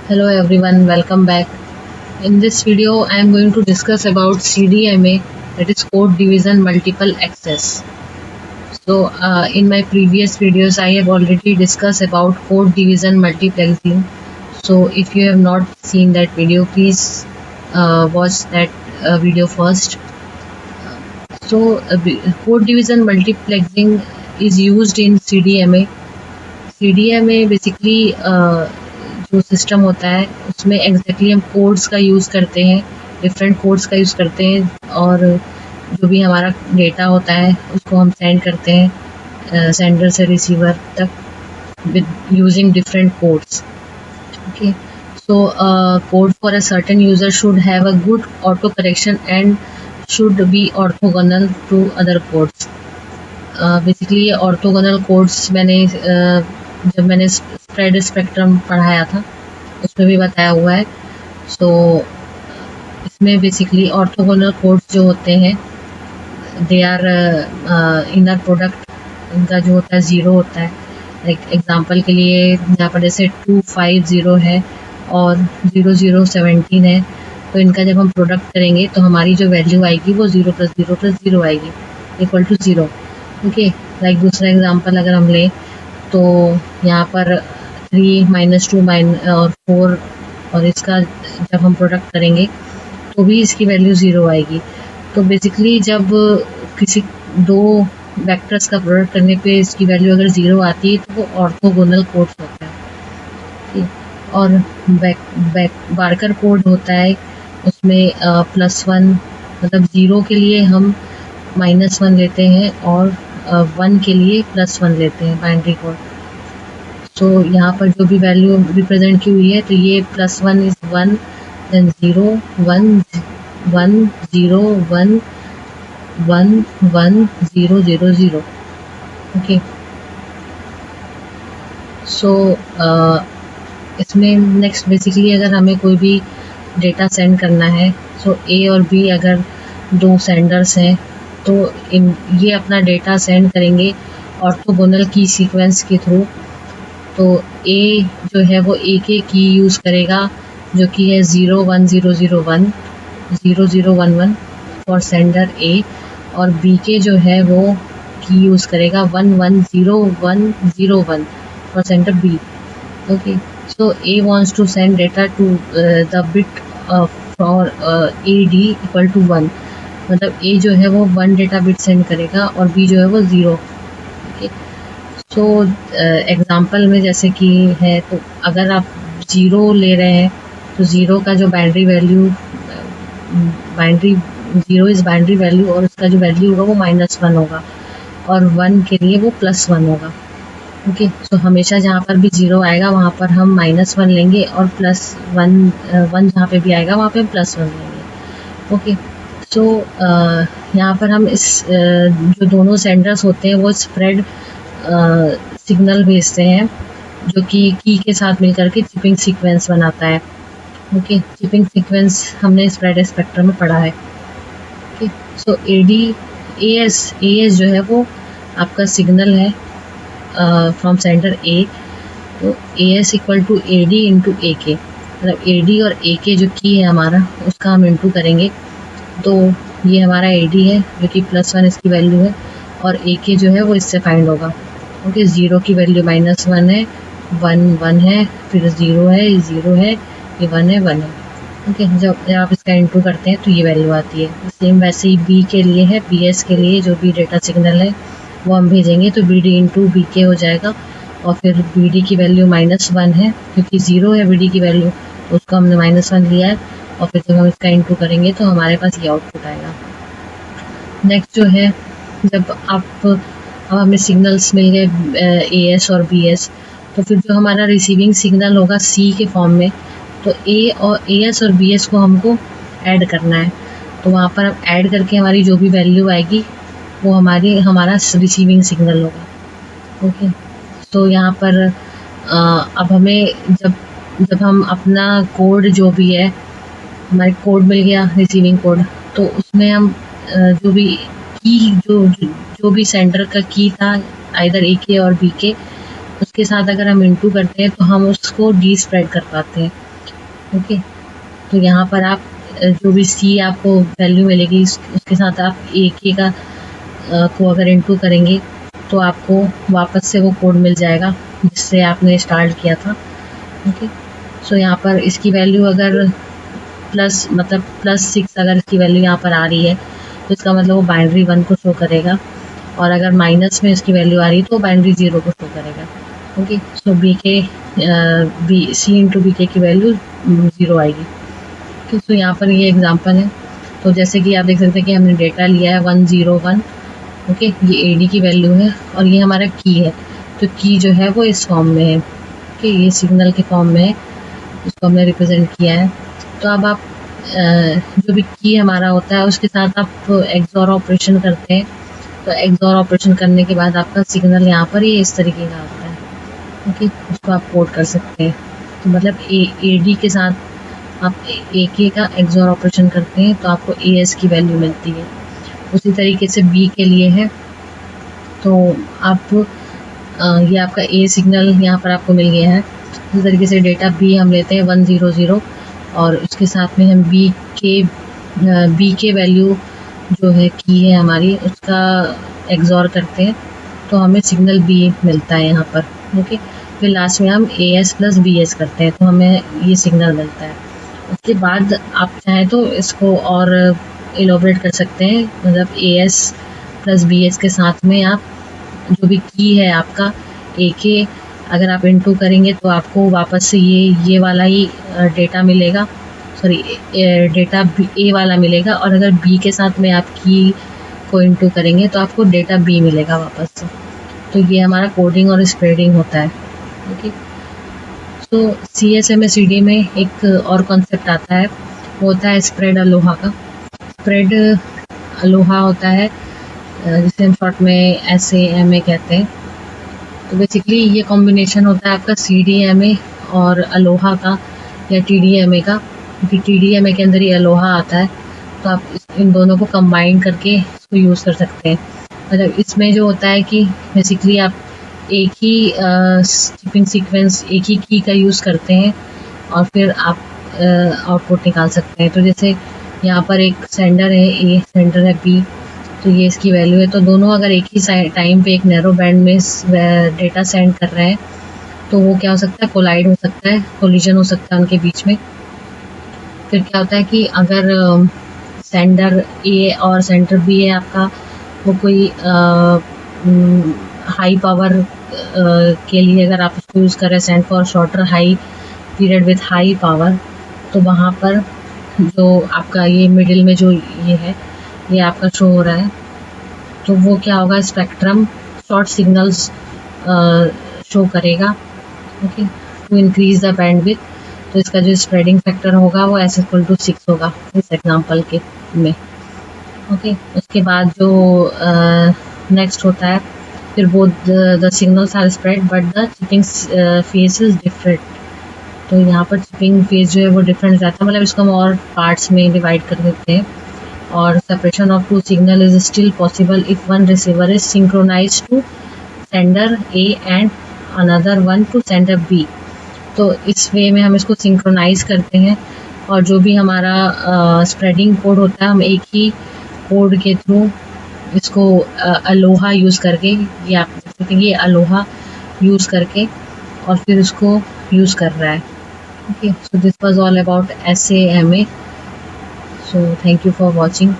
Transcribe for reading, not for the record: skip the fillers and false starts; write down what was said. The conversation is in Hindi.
Hello everyone, welcome back. In this video, I am going to discuss about CDMA, that is Code Division Multiple Access. So, in my previous videos, I have already discussed about Code Division Multiplexing. So, if you have not seen that video, please watch that video first. Code Division Multiplexing is used in CDMA. CDMA basically जो सिस्टम होता है उसमें एग्जैक्टली हम कोड्स का यूज़ करते हैं, डिफरेंट कोड्स का यूज़ करते हैं और जो भी हमारा डेटा होता है उसको हम सेंड करते हैं सेंडर से रिसीवर तक with using different codes. Okay, so code for a certain user should have a good auto correction and should be orthogonal to other codes. Basically ये ऑर्थोगोनल कोड्स जब मैंने स्प्रेड स्पेक्ट्रम पढ़ाया था उसमें भी बताया हुआ है. सो इसमें बेसिकली ऑर्थोगोनल कोड्स जो होते हैं दे आर इनर प्रोडक्ट, इनका जो होता है ज़ीरो होता है. लाइक एग्जांपल के लिए यहाँ पर जैसे 250 है और 0017 है, तो इनका जब हम प्रोडक्ट करेंगे तो हमारी जो वैल्यू आएगी वो 0 + 0 + 0 आएगी इक्वल टू 0. ओके, लाइक दूसरा एग्जांपल अगर हम लें तो यहाँ पर 3 - 2 और 4 और इसका जब हम प्रोडक्ट करेंगे तो भी इसकी वैल्यू 0 आएगी. तो बेसिकली जब किसी दो वेक्टर्स का प्रोडक्ट करने पे इसकी वैल्यू अगर 0 आती है तो वो ऑर्थोगोनल कोड्स होता है. ठीक, और बार्कर कोड होता है उसमें +1 मतलब 0 के लिए हम -1 लेते हैं और 1 के लिए +1 लेते हैं बाइनरी कोड. सो यहाँ पर जो भी वैल्यू रिप्रेजेंट की हुई है तो ये +1 इज 1, देन 0 1 1 0 1 1 1 0 0 0. ओके, सो इसमें नेक्स्ट बेसिकली अगर हमें कोई भी डेटा सेंड करना है, सो ए और बी अगर दो सेंडर्स हैं तो ये अपना डेटा सेंड करेंगे ऑर्थोगोनल की सीक्वेंस के थ्रू. तो ए जो है वो ए के की यूज़ करेगा जो कि है 01001 0011 फॉर सेंडर ए, और बी के जो है वो की यूज़ करेगा 110101 for sender B. Okay, so A wants to send data to the bit for A D equal to 1, मतलब ए जो है वो 1 डेटा बिट सेंड करेगा और बी जो है वो 0. ओके, सो एग्जांपल में जैसे कि है तो अगर आप 0 ले रहे हैं तो 0 का जो बाइनरी 0 इज़ बाइनरी वैल्यू और उसका जो वैल्यू होगा वो -1 होगा और 1 के लिए वो +1 होगा. ओके, सो हमेशा जहाँ पर भी 0 आएगा वहाँ पर हम -1 लेंगे और +1 जहाँ पे भी आएगा वहाँ पे हम +1 लेंगे. ओके, सो यहाँ पर हम इस जो दोनों सेंडर्स होते हैं वो स्प्रेड सिग्नल भेजते हैं जो कि की के साथ मिलकर के चिपिंग सीक्वेंस बनाता है. ओके, चिपिंग सीक्वेंस हमने स्प्रेड स्पेक्ट्रम में पढ़ा है. ओके, सो एएस जो है वो आपका सिग्नल है फ्रॉम सेंडर ए. तो AS equal to AD into A K, मतलब एडी और ए के जो की है हमारा उसका हम इंटू करेंगे. तो ये हमारा एडी है जो कि +1 इसकी वैल्यू है और ए के जो है वो इससे फाइंड होगा. ओके, 0 की वैल्यू -1 है, 1 1 है, फिर 0 है, ये 0 है, ये 1 है, 1 है. ओके, जब आप इसका इंटू करते हैं तो ये वैल्यू आती है. सेम वैसे ही बी के लिए है, बीएस के लिए जो भी डेटा सिग्नल है वो हम भेजेंगे तो बी डी इंटू बी के हो जाएगा और फिर बी डी की वैल्यू -1 है क्योंकि 0 है बी डी की वैल्यू तो उसको हमने -1 लिया है और फिर जब हम इसका इंटू करेंगे तो हमारे पास ये आउटपुट आएगा. नेक्स्ट जो है जब अब हमें सिग्नल्स मिल गए एएस और बीएस, तो फिर जो हमारा रिसीविंग सिग्नल होगा सी के फॉर्म में, तो एएस और बीएस को हमको ऐड करना है. तो वहाँ पर हम ऐड करके हमारी जो भी वैल्यू आएगी वो हमारा रिसीविंग सिग्नल होगा. ओके, तो यहाँ पर अब हमें जब हम अपना कोड जो भी है हमारे कोड मिल गया रिसीविंग कोड, तो उसमें हम जो भी की जो भी सेंडर का की था आइदर ए के और बी के, उसके साथ अगर हम इंटू करते हैं तो हम उसको डी स्प्रेड कर पाते हैं. ओके, तो यहाँ पर आप जो भी सी आपको वैल्यू मिलेगी उसके साथ आप ए के का को अगर इनटू करेंगे तो आपको वापस से वो कोड मिल जाएगा जिससे आपने स्टार्ट किया था। ओके, सो यहाँ पर इसकी वैल्यू अगर +6 अगर इसकी वैल्यू यहाँ पर आ रही है तो इसका मतलब वो बाइनरी 1 को शो करेगा, और अगर माइनस में इसकी वैल्यू आ रही है तो बाइनरी 0 को शो करेगा। ओके, सो सी इंटू बी के की वैल्यू 0 आएगी। ओके, सो यहाँ पर ये एग्जांपल है। तो जैसे कि आप देख सकते हैं कि हमने डेटा लिया है 101। ओके, ये एडी की वैल्यू है और ये हमारा की है, तो की जो है वो इस फॉर्म में है। ओके, ये सिग्नल के फॉर्म में है, इसको हमने रिप्रेजेंट किया है। तो अब आप जो भी की हमारा होता है उसके साथ आप एक्सऑर ऑपरेशन करते हैं, तो एक्सऑर ऑपरेशन करने के बाद आपका सिग्नल यहाँ पर ये इस तरीके का आता है। ओके, उसको आप कोड कर सकते हैं। तो मतलब ए डी के साथ आप ए के का एक्सऑर ऑपरेशन करते हैं तो आपको ए एस की वैल्यू मिलती है। उसी तरीके से बी के लिए है, तो आप ये आपका ए सिग्नल यहाँ पर आपको मिल गया है। इसी तरीके से डेटा बी हम लेते हैं 100 और उसके साथ में हम बी के वैल्यू जो है की है हमारी उसका एक्सऑर करते हैं तो हमें सिग्नल बी मिलता है यहाँ पर। ओके, फिर लास्ट में हम A S plus B S करते हैं तो हमें ये सिग्नल मिलता है। उसके बाद आप चाहें तो इसको और एलोबरेट कर सकते हैं, मतलब A S plus B S के साथ में आप जो भी की है आपका ए के अगर आप इनटू करेंगे तो आपको वापस से ये वाला ही डेटा मिलेगा, सॉरी डेटा ए वाला मिलेगा, और अगर बी के साथ में आप की को इनटू करेंगे तो आपको डेटा बी मिलेगा वापस से। तो ये हमारा कोडिंग और स्प्रेडिंग होता है। ओके, सो CSMACD में एक और कॉन्सेप्ट आता है, वो होता है स्प्रेड अलोहा का। स्प्रेड अलोहा होता है जिसे हम शॉर्ट में SMA कहते हैं। तो बेसिकली ये कॉम्बिनेशन होता है आपका CDMA और अलोहा का या TDMA का, क्योंकि TDMA के अंदर ही अलोहा आता है, तो आप इन दोनों को कंबाइन करके इसको यूज़ कर सकते हैं। मतलब इसमें जो होता है कि बेसिकली आप एक ही चिपिंग सीक्वेंस एक ही की का यूज़ करते हैं और फिर आप आउटपुट निकाल सकते हैं। तो जैसे यहाँ पर एक सेंडर है A, सेंडर है B, तो ये इसकी वैल्यू है। तो दोनों अगर एक ही टाइम पे एक नैरो बैंड में डेटा सेंड कर रहे हैं तो वो क्या हो सकता है, कोलाइड हो सकता है, कोलिजन हो सकता है उनके बीच में। फिर क्या होता है कि अगर सेंडर A और सेंडर B है आपका, वो कोई हाई पावर के लिए अगर आप उसको यूज़ कर रहे हैं, send for shorter high period with high power, तो वहाँ पर जो आपका ये मिडिल में जो ये है ये आपका शो हो रहा है, तो वो क्या होगा, स्पेक्ट्रम शॉर्ट सिग्नल्स शो करेगा। Okay, to increase the bandwidth, तो इसका जो स्प्रेडिंग फैक्टर होगा वो S=6 होगा इस एग्जांपल के में। ओके, उसके बाद जो नेक्स्ट होता है, फिर वो the signals are spread but the chipping phase is different. तो यहाँ पर चिपिंग फेस जो है वो डिफरेंट रहता है, मतलब इसको हम और पार्ट्स में डिवाइड कर देते हैं। और separation of two signal is still possible if one receiver is synchronize to sender A and another one to sender B। तो इस वे में हम इसको सिंक्रोनाइज करते हैं और जो भी हमारा स्प्रेडिंग कोड होता है हम एक ही कोड के थ्रू इसको अलोहा यूज़ करके, ये आप देख सकते हैं ये अलोहा यूज़ करके और फिर उसको यूज़ कर रहा है। Okay, so this was all about SMA। So thank you for watching.